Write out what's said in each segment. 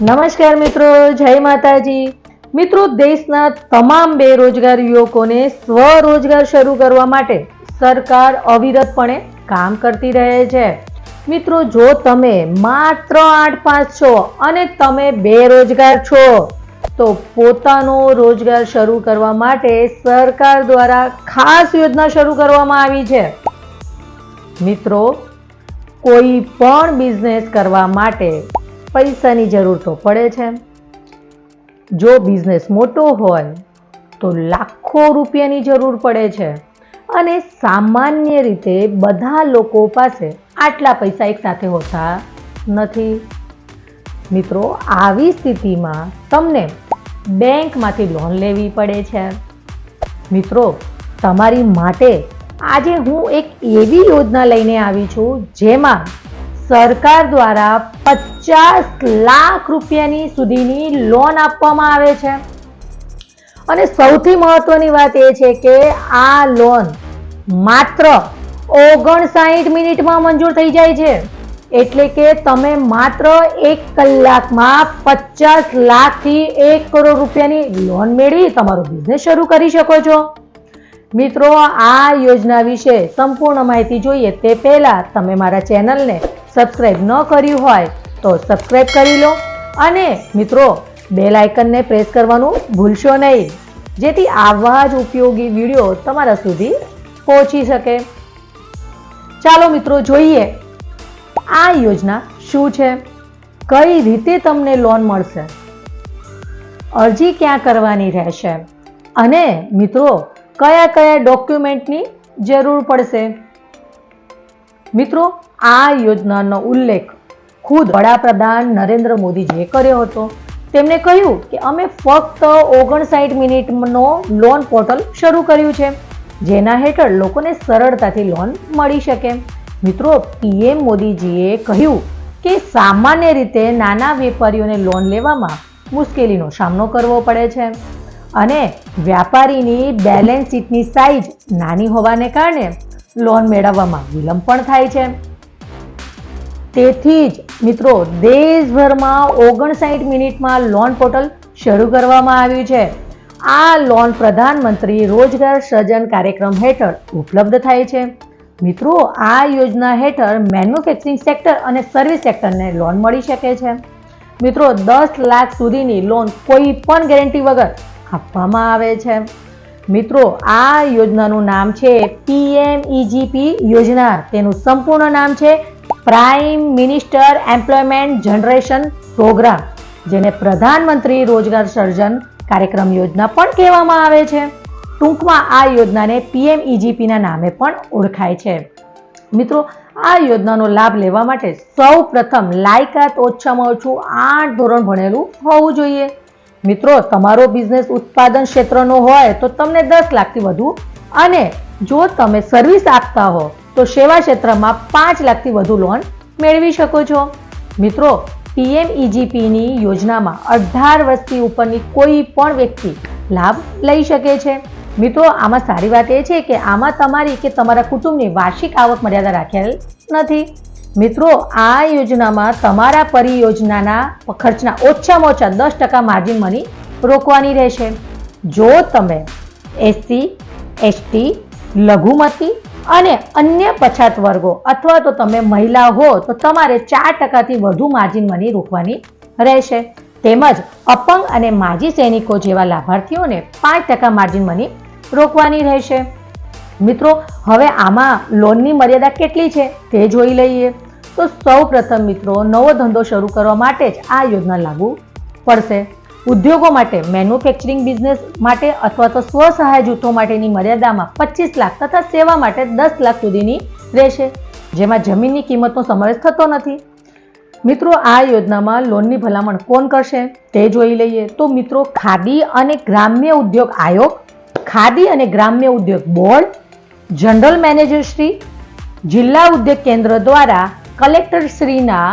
નમસ્કાર મિત્રો, જય માતાજી. મિત્રો, દેશના તમામ બેરોજગાર યુવકોને સ્વરોજગાર શરૂ કરવા માટે સરકાર અવિરતપણે કામ કરતી રહે છે. મિત્રો, જો તમે માત્ર 8 પાસ છો અને તમે બેરોજગાર છો તો પોતાનો રોજગાર શરૂ કરવા માટે સરકાર દ્વારા ખાસ યોજના શરૂ કરવામાં આવી છે. મિત્રો, કોઈ પણ બિઝનેસ કરવા માટે પૈસાની જરૂર તો પડે છે. જો બિઝનેસ મોટો હોય તો લાખો રૂપિયાની જરૂર પડે છે અને સામાન્ય રીતે બધા લોકો પાસે આટલા પૈસા એકસાથે હોતા નથી. મિત્રો, આવી સ્થિતિમાં તમને બેંકમાંથી લોન લેવી પડે છે. મિત્રો, તમારી માટે આજે હું એક એવી યોજના લઈને આવી છું જેમાં સરકાર દ્વારા 50 લાખ રૂપિયાની સુધીની લોન આપવામાં આવે છે. અને સૌથી મહત્વની વાત એ છે કે આ લોન માત્ર 59 મિનિટમાં મંજૂર થઈ જાય છે. એટલે કે તમે માત્ર 1 કલાકમાં 50 લાખથી 1 કરોડ રૂપિયાની લોન મેળવી તમારો બિઝનેસ શરૂ કરી શકો છો. મિત્રો, આ યોજના વિશે સંપૂર્ણ માહિતી જોઈએ તે પહેલા તમે મારા ચેનલને સબસ્ક્રાઇબ ન કર્યું હોય તો સબસ્ક્રાઇબ કરી લો અને મિત્રો બેલ આઇકનને પ્રેસ કરવાનું ભૂલશો નહીં, જેથી આવા જ ઉપયોગી વિડીયો તમારા સુધી પહોંચી શકે. ચાલો મિત્રો, જોઈએ આ યોજના શું છે, કઈ રીતે તમને લોન મળશે, અરજી ક્યાં કરવાની રહેશે અને મિત્રો કયા કયા ડોક્યુમેન્ટની જરૂર પડશે. મિત્રો, આ યોજનાનો ઉલ્લેખ ખુદ વડાપ્રધાન નરેન્દ્ર મોદીજીએ કર્યો હતો. તેમણે કહ્યું કે અમે ફક્ત 59 મિનિટનો લોન પોર્ટલ શરૂ કર્યું છે જેના હેઠળ લોકોને સરળતાથી લોન મળી શકે. મિત્રો, પીએમ મોદીજીએ કહ્યું કે સામાન્ય રીતે નાના વેપારીઓને લોન લેવામાં મુશ્કેલીનો સામનો કરવો પડે છે અને વ્યાપારીની બેલેન્સ શીટની સાઇઝ નાની હોવાને કારણે લોન મેળવવામાં વિલંબ પણ થાય છે. તેથી જ મિત્રો દેશભરમાં 59 મિનિટમાં લોન પોર્ટલ શરૂ કરવામાં આવ્યું છે. આ લોન પ્રધાનમંત્રી રોજગાર સર્જન કાર્યક્રમ હેઠળ ઉપલબ્ધ થાય છે. મિત્રો, આ યોજના હેઠળ મેન્યુફેક્ચરિંગ સેક્ટર અને સર્વિસ સેક્ટરને લોન મળી શકે છે. મિત્રો, 10 લાખ સુધીની લોન કોઈ પણ ગેરંટી વગર આપવામાં આવે છે. મિત્રો, આ યોજનાનું નામ છે PMEGP યોજના. તેનું સંપૂર્ણ નામ છે prime minister employment generation programme, જેને પ્રધાનમંત્રી રોજગાર સર્જન કાર્યક્રમ યોજના પણ કહેવામાં આવે છે. ટૂંકમાં આ યોજનાને PMEGP ના નામે પણ ઓળખાય છે. મિત્રો, આ યોજનાનો લાભ લેવા માટે સૌ પ્રથમ લાયકાત ઓછામાં ઓછું 8 ધોરણ ભણેલું હોવું જોઈએ. મિત્રો, તમારો બિઝનેસ ઉત્પાદન ક્ષેત્રનો હોય તો તમને 10 લાખથી વધુ અને જો તમે સર્વિસ આપતા હો તો સેવા ક્ષેત્રમાં 5 લાખથી વધુ લોન મેળવી શકો છો. મિત્રો, PMEGPની યોજનામાં 18 વર્ષથી ઉપરની કોઈ પણ વ્યક્તિ લાભ લઈ શકે છે. મિત્રો, આમાં સારી વાત એ છે કે આમાં તમારી કે તમારા કુટુંબની વાર્ષિક આવક મર્યાદા રાખેલ નથી. મિત્રો, આ યોજનામાં તમારા પરિયોજનાના ખર્ચના ઓછામાં ઓછા 10% માર્જિન મની રોકવાની રહેશે. જો તમે SC, ST, લઘુમતી અને અન્ય પછાત વર્ગો અથવા તો તમે મહિલા હો તો તમારે 4%થી વધુ માર્જિન મની રોકવાની રહેશે. તેમજ અપંગ અને માજી સૈનિકો જેવા લાભાર્થીઓને 5% માર્જિન મની રોકવાની રહેશે. મિત્રો, હવે આમાં લોનની મર્યાદા કેટલી છે તે જોઈ લઈએ. તો સૌ પ્રથમ મિત્રો, નવો ધંધો શરૂ કરવા માટે જ આ યોજના લાગુ પડશે. ઉદ્યોગો માટે, મેન્યુફેક્ચરિંગ બિઝનેસ માટે અથવા તો સ્વસહાય જૂથો માટેની મર્યાદામાં 25 લાખ તથા સેવા માટે 10 લાખ સુધીની રહેશે, જેમાં જમીનની કિંમતનો સમાવેશ થતો નથી. મિત્રો, આ યોજનામાં લોનની ભલામણ કોણ કરશે તે જોઈ લઈએ. તો મિત્રો, ખાદી અને ગ્રામ્ય ઉદ્યોગ આયોગ, ખાદી અને ગ્રામ્ય ઉદ્યોગ બોર્ડ, જનરલ મેનેજર શ્રી, જિલ્લા ઉદ્યોગ કેન્દ્ર દ્વારા કલેક્ટરશ્રીના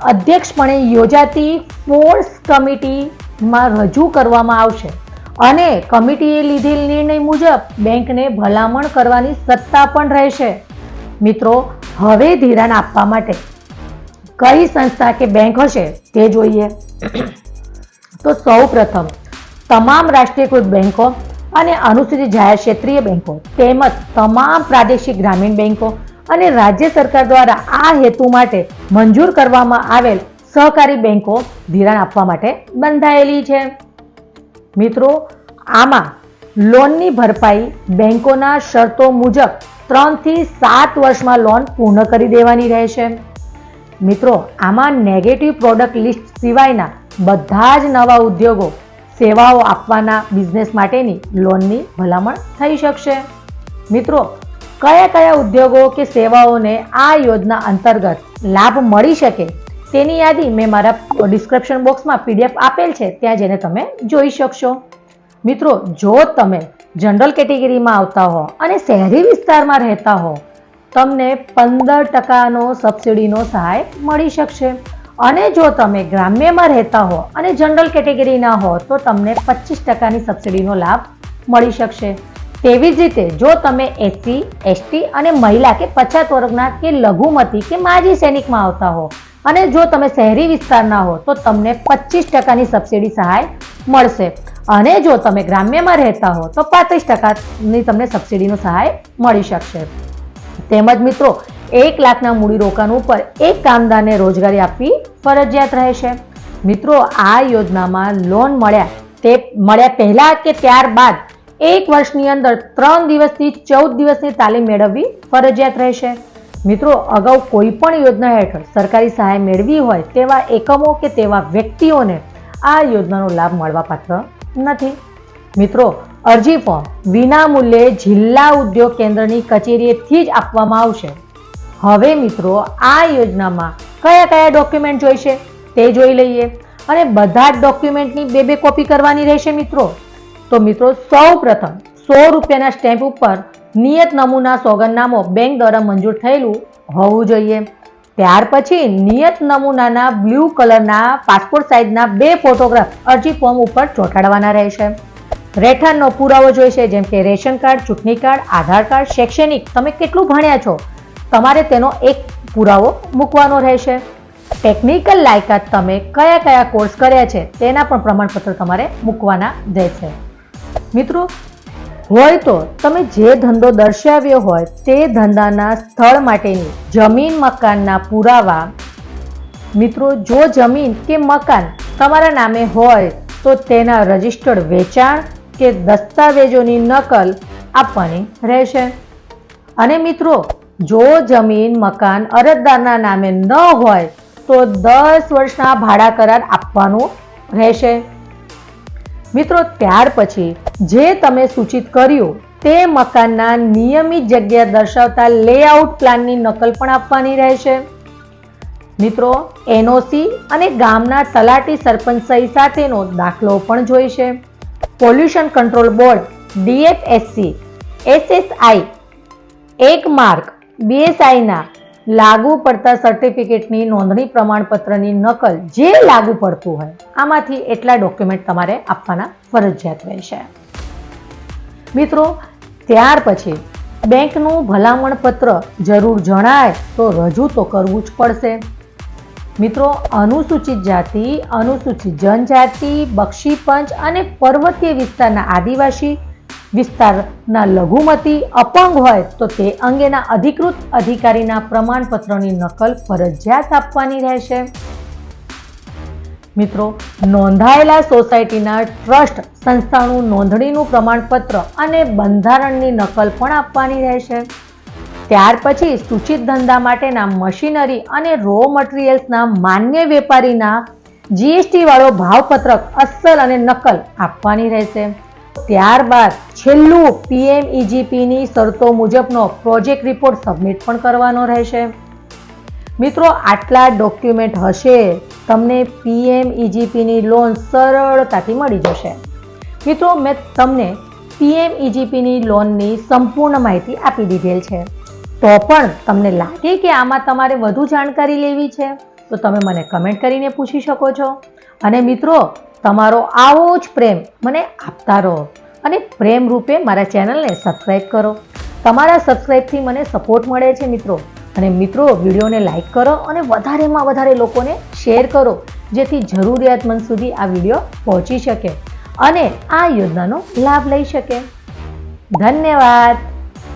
અધ્યક્ષપણે યોજાતી ફોર્સ કમિટીમાં રજૂ કરવામાં આવશે અને કમિટીએ લીધેલ નિર્ણય મુજબ બેંકને ભલામણ કરવાની સત્તા પણ રહેશે. મિત્રો, હવે ધિરાણ આપવા માટે કઈ સંસ્થા કે બેંક હશે તે જોઈએ. તો સૌ પ્રથમ તમામ રાષ્ટ્રીયકૃત બેંકો અને અનુસૂચિત જાહેર ક્ષેત્રીય બેંકો તેમજ તમામ પ્રાદેશિક ગ્રામીણ બેંકો અને રાજ્ય સરકાર દ્વારા આ હેતુ માટે મંજૂર કરવામાં આવેલ સહકારી બેંકો ધિરાણ આપવા માટે બંધાયેલી છે. મિત્રો, આમાં લોનની ભરપાઈ બેંકોના શરતો મુજબ 3 થી 7 વર્ષમાં લોન પૂર્ણ કરી દેવાની રહેશે. મિત્રો, આમાં નેગેટિવ પ્રોડક્ટ લિસ્ટ સિવાયના બધા જ નવા ઉદ્યોગો સેવાઓ આપવાના બિઝનેસ માટેની લોનની ભલામણ થઈ શકશે. મિત્રો, કયા કયા ઉદ્યોગો કે સેવાઓને આ યોજના અંતર્ગત લાભ મળી શકે તેની યાદી મેં મારા ડિસ્ક્રિપ્શન બોક્સમાં PDF આપેલ છે, ત્યાં જઈને તમે જોઈ શકશો. મિત્રો, જો તમે જનરલ કેટેગરીમાં આવતા હો અને શહેરી વિસ્તારમાં રહેતા હો, તમને 15% સબસિડીનો સહાય મળી શકશે. અને જો તમે ગ્રામ્યમાં રહેતા હો અને જનરલ કેટેગરીના હો તો તમને 25% સબસિડીનો લાભ મળી શકશે. તેવી જ રીતે જો તમે SC, ST અને મહિલા કે પછાત વર્ગના કે લઘુમતી કે માજી સૈનિકમાં આવતા હો અને જો તમે શહેરી વિસ્તારના હો તો તમને 25% સબસિડી સહાય મળશે. અને જો તમે ગ્રામ્યમાં રહેતા હો તો 35% તમને સબસિડીનો સહાય મળી શકશે. તેમજ મિત્રો, 1 લાખના મૂડીરોકાણ ઉપર એક કામદારને રોજગારી આપવી ફરજિયાત રહેશે. મિત્રો, આ યોજનામાં લોન મળ્યા પહેલા કે ત્યારબાદ 1 વર્ષની અંદર 3 દિવસથી 14 દિવસની તાલીમ મેળવવી ફરજિયાત રહેશે. મિત્રો, અગાઉ કોઈ પણ યોજના હેઠળ સરકારી સહાય મેળવી હોય તેવા એકમો કે તેવા વ્યક્તિઓને આ યોજનાનો લાભ મળવાપાત્ર નથી. મિત્રો, અરજી ફોર્મ વિનામૂલ્યે જિલ્લા ઉદ્યોગ કેન્દ્રની કચેરીએથી જ આપવામાં આવશે. હવે મિત્રો, આ યોજનામાં કયા કયા ડોક્યુમેન્ટ જોઈશે તે જોઈ લઈએ. અને બધા જ ડોક્યુમેન્ટની 2 કોપી કરવાની રહેશે. તો મિત્રો, સૌ પ્રથમ 100 રૂપિયાના સ્ટેમ્પ ઉપર નિયત નમૂના સોગંદનામું બેંક દ્વારા મંજૂર થયેલું હોવું જોઈએ. ત્યાર પછી નિયત નમૂનાના બ્લુ કલરના પાસપોર્ટ સાઇઝના 2 ફોટોગ્રાફ અરજી ફોર્મ ઉપર ચોંટાડવાના રહેશે. રહેઠાણનો પુરાવો જોઈશે, જેમ કે રેશન કાર્ડ, ચૂંટણી કાર્ડ, આધાર કાર્ડ, શૈક્ષણિક, તમે કેટલું ભણ્યા છો તમારે તેનો એક પુરાવો મૂકવાનો રહેશે. ટેકનિકલ લાયકાત તમે કયા કયા કોર્સ કર્યા છે તેના પણ પ્રમાણપત્ર તમારે મૂકવાના રહેશે. મિત્રો, હોય તો તમે જે ધંધો દર્શાવ્યો હોય તે ધંધાના સ્થળ માટેની જમીન મકાનના પુરાવા. મિત્રો, જો જમીન કે મકાન તમારા નામે હોય તો તેના રજિસ્ટર્ડ વેચાણ કે દસ્તાવેજોની નકલ આપવાની રહેશે. અને મિત્રો, જો જમીન મકાન અરજદારના નામે ન હોય તો 10 વર્ષના ભાડા કરાર આપવાનું રહેશે. મિત્રો, ત્યાર પછી જે તમે સૂચિત કર્યું તે મકાનના નિયમિત જગ્યા દર્શાવતા લેઆઉટ પ્લાનની નકલ પણ આપવાની રહેશે. મિત્રો, NOC અને ગામના તલાટી સરપંચ સહી સાથેનો દાખલો પણ જોઈશે. Pollution control board DFSC, SSI, 1 mark, BSI ના લાગુ પડતા સર્ટિફિકેટની નોંધણી પ્રમાણપત્રની નકલ જે લાગુ પડતું હોય આમાંથી એટલા ડોક્યુમેન્ટ તમારે આપવાના ફરજિયાત રહેશે. મિત્રો, ત્યાર પછી બેંકનું ભલામણ પત્ર જરૂર જણાય તો રજૂ તો કરવું જ પડશે. મિત્રો, અનુસૂચિત જાતિ, અનુસૂચિત જનજાતિ, બક્ષીપંચ અને પર્વતીય વિસ્તારના આદિવાસી વિસ્તારના લઘુમતી અપંગ હોય તો તે અંગેના અધિકૃત અધિકારીના પ્રમાણપત્રની નકલ ફરજિયાત આપવાની રહેશે. મિત્રો, નોંધાયેલા સોસાયટીના ટ્રસ્ટ સંસ્થાનું નોંધણીનું પ્રમાણપત્ર અને બંધારણની નકલ પણ આપવાની રહેશે. ત્યાર પછી સૂચિત ધંધા માટેના મશીનરી અને રો મટીરિયલ્સના માન્ય વેપારીના GST વાળો ભાવપત્રક અસલ અને નકલ આપવાની રહેશે. ત્યારબાદ છેલ્લું PMEGPની શરતો મુજબનો પ્રોજેક્ટ રિપોર્ટ સબમિટ પણ કરવાનો રહેશે. મિત્રો, આટલા ડોક્યુમેન્ટ હશે તમને PMEGPની લોન સરળતાથી મળી જશે. મિત્રો, મેં તમને PMEGPની લોનની સંપૂર્ણ માહિતી આપી દીધેલ છે. તો પણ તમને લાગે કે આમાં તમારે વધુ જાણકારી લેવી છે તો તમે મને કમેન્ટ કરીને પૂછી શકો છો. અને મિત્રો, તમારો આવો જ પ્રેમ મને આપતા રહો અને પ્રેમ રૂપે મારા ચેનલને સબસ્ક્રાઈબ કરો. તમારા સબસ્ક્રાઈબથી મને સપોર્ટ મળે છે મિત્રો, અને મિત્રો, વિડીયોને લાઈક કરો અને વધારેમાં વધારે લોકોને શેર કરો, જેથી જરૂરિયાતમંદ સુધી આ વિડીયો પહોંચી શકે અને આ યોજનાનો લાભ લઈ શકે. ધન્યવાદ.